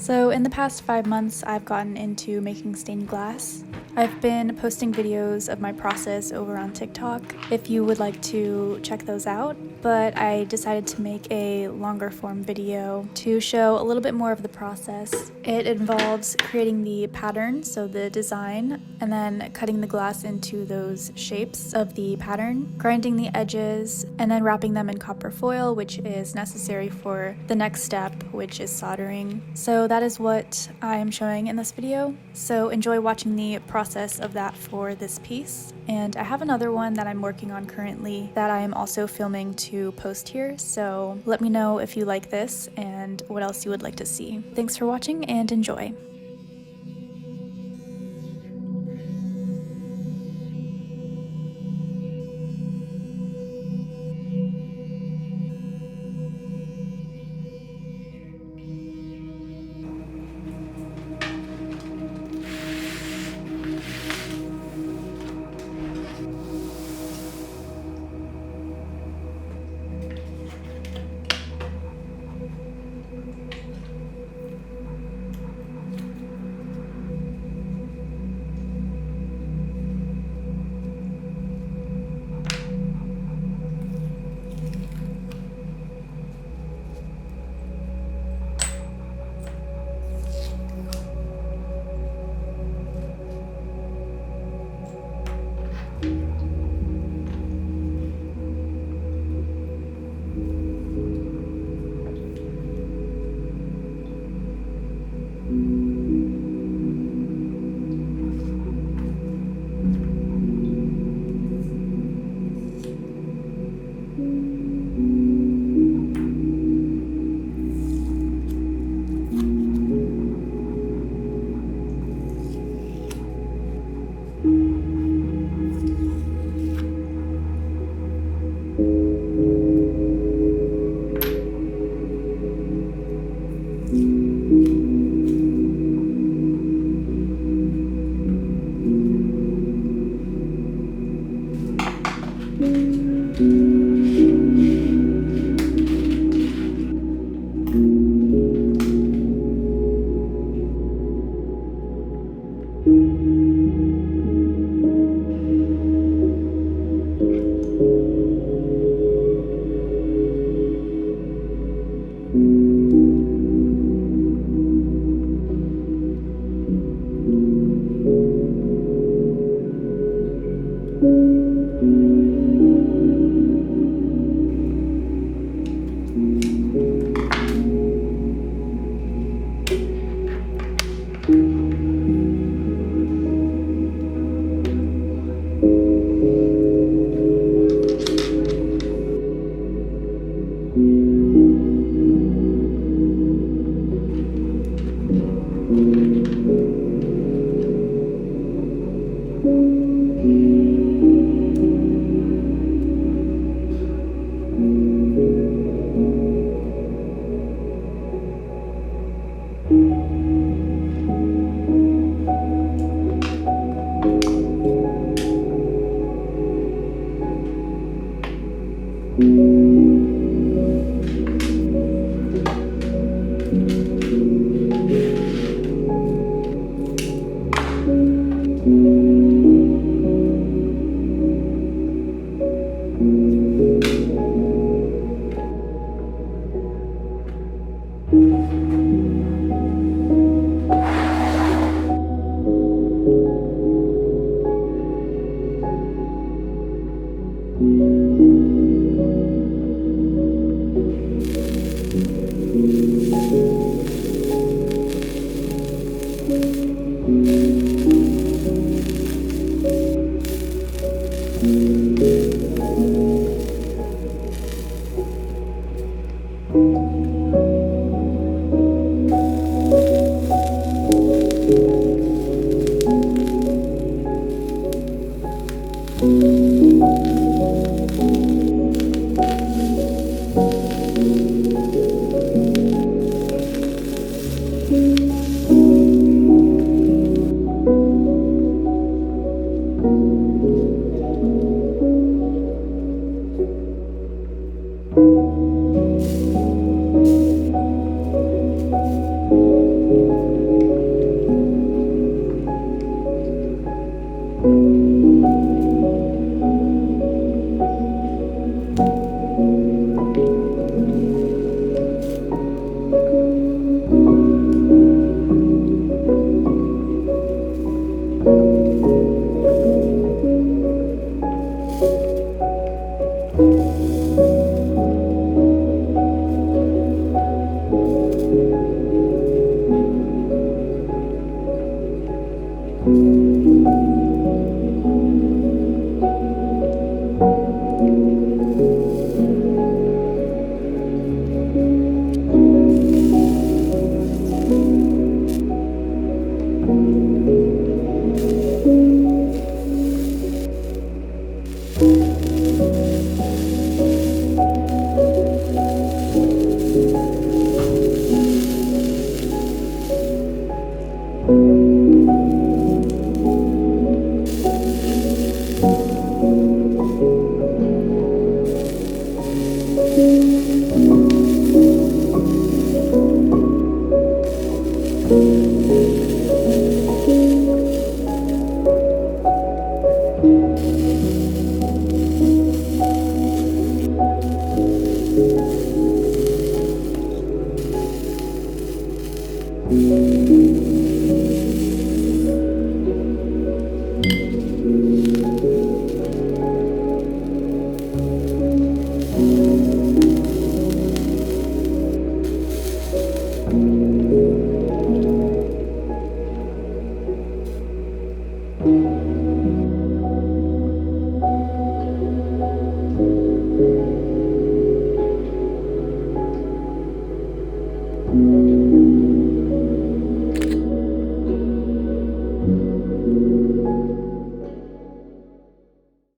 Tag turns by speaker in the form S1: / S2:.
S1: So in the past 5 months, I've gotten into making stained glass. I've been posting videos of my process over on TikTok if you would like to check those out, but I decided to make a longer form video to show a little bit more of the process. It involves creating the pattern, so the design, and then cutting the glass into those shapes of the pattern, grinding the edges, and then wrapping them in copper foil, which is necessary for the next step, which is soldering. So that is what I am showing in this video. So enjoy watching the process of that for this piece. And I have another one that I'm working on currently that I am also filming to post here. So let me know if you like this and what else you would like to see. Thanks for watching and enjoy.